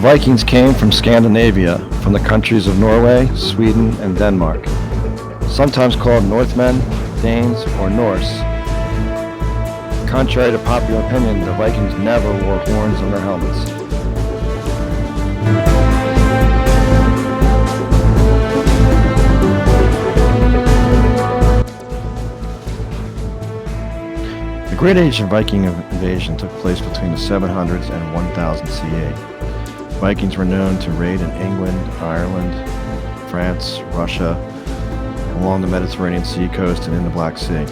Vikings came from Scandinavia, from the countries of Norway, Sweden, and Denmark. Sometimes called Northmen, Danes, or Norse. Contrary to popular opinion, the Vikings never wore horns on their helmets. The Great Age of Viking invasion took place between the 700s and 1000 CE. Vikings were known to raid in England, Ireland, France, Russia, along the Mediterranean Sea coast and in the Black Sea.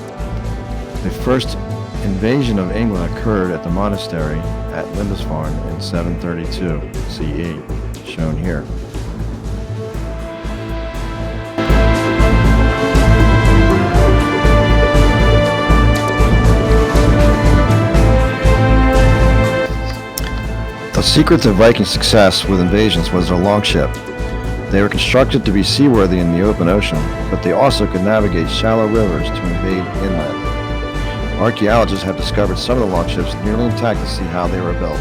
The first invasion of England occurred at the monastery at Lindisfarne in 732 CE, shown here. The secret to Viking success with invasions was their longship. They were constructed to be seaworthy in the open ocean, but they also could navigate shallow rivers to invade inland. Archaeologists have discovered some of the longships nearly intact to see how they were built.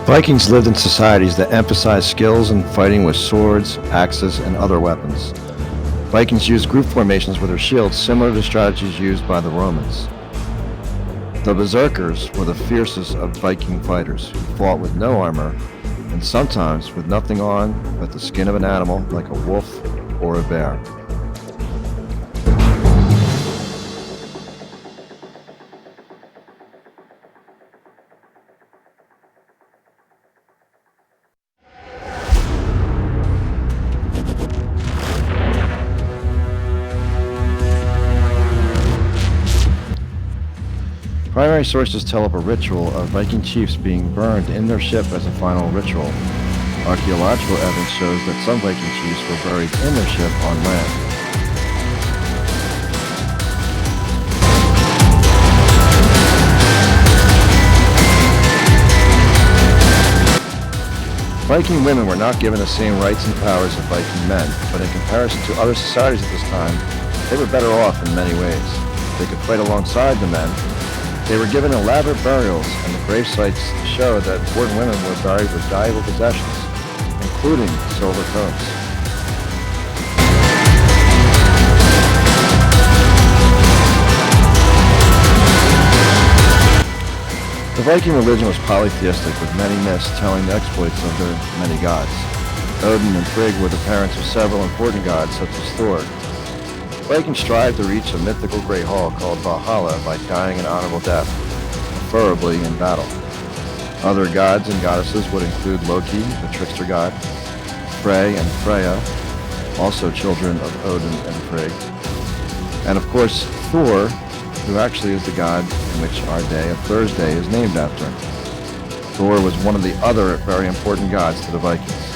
Vikings lived in societies that emphasized skills in fighting with swords, axes, and other weapons. Vikings used group formations with their shields similar to strategies used by the Romans. The berserkers were the fiercest of Viking fighters who fought with no armor and sometimes with nothing on but the skin of an animal like a wolf or a bear. Primary sources tell of a ritual of Viking chiefs being burned in their ship as a final ritual. Archaeological evidence shows that some Viking chiefs were buried in their ship on land. Viking women were not given the same rights and powers of Viking men, but in comparison to other societies at this time, they were better off in many ways. They could fight alongside the men. They were given elaborate burials, and the grave sites show that important women were buried with valuable possessions, including silver combs. The Viking religion was polytheistic, with many myths telling the exploits of their many gods. Odin and Frigg were the parents of several important gods, such as Thor. Vikings strived to reach a mythical great hall called Valhalla by dying an honorable death, preferably in battle. Other gods and goddesses would include Loki, the trickster god, Frey and Freya, also children of Odin and Frigg, and of course Thor, who actually is the god in which our day of Thursday is named after. Thor was one of the other very important gods to the Vikings.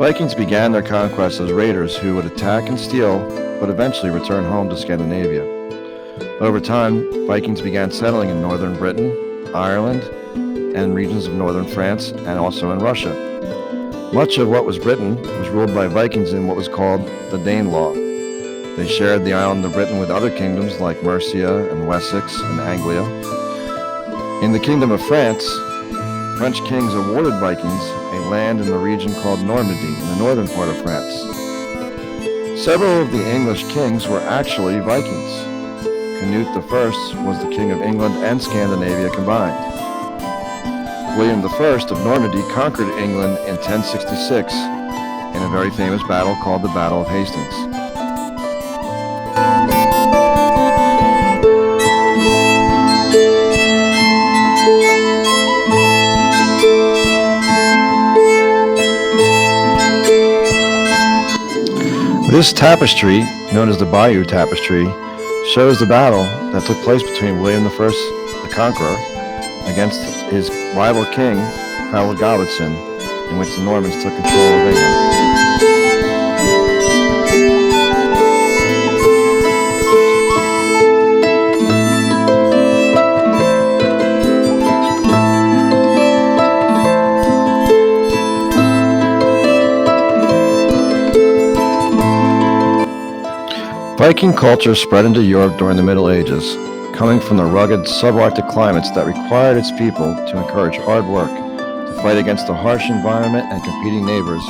Vikings began their conquest as raiders who would attack and steal, but eventually return home to Scandinavia. Over time, Vikings began settling in northern Britain, Ireland, and regions of northern France, and also in Russia. Much of what was Britain was ruled by Vikings in what was called the Danelaw. They shared the island of Britain with other kingdoms like Mercia and Wessex and Anglia. In the Kingdom of France, French kings awarded Vikings a land in the region called Normandy in the northern part of France. Several of the English kings were actually Vikings. Canute I was the king of England and Scandinavia combined. William I of Normandy conquered England in 1066 in a very famous battle called the Battle of Hastings. This tapestry, known as the Bayeux Tapestry, shows the battle that took place between William I the Conqueror against his rival king, Harald Godwinson, in which the Normans took control of England. Viking culture spread into Europe during the Middle Ages, coming from the rugged subarctic climates that required its people to encourage hard work, to fight against the harsh environment and competing neighbors,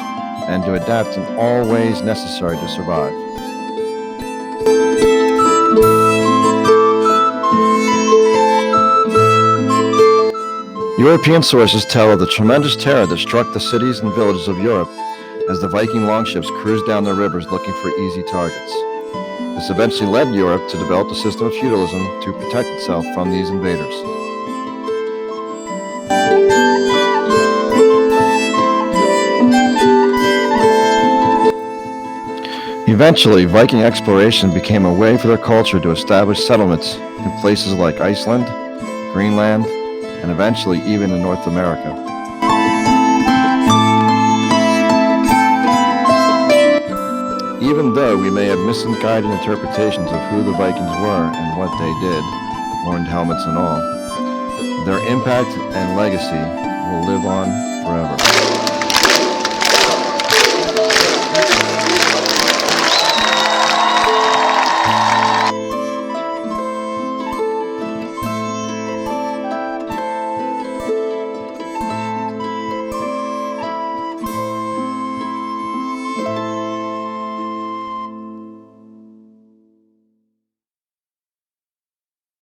and to adapt in all ways necessary to survive. European sources tell of the tremendous terror that struck the cities and villages of Europe as the Viking longships cruised down the rivers looking for easy targets. This eventually led Europe to develop a system of feudalism to protect itself from these invaders. Eventually, Viking exploration became a way for their culture to establish settlements in places like Iceland, Greenland, and eventually even in North America. Even though we may have misguided interpretations of who the Vikings were and what they did, horned helmets and all, their impact and legacy will live on forever.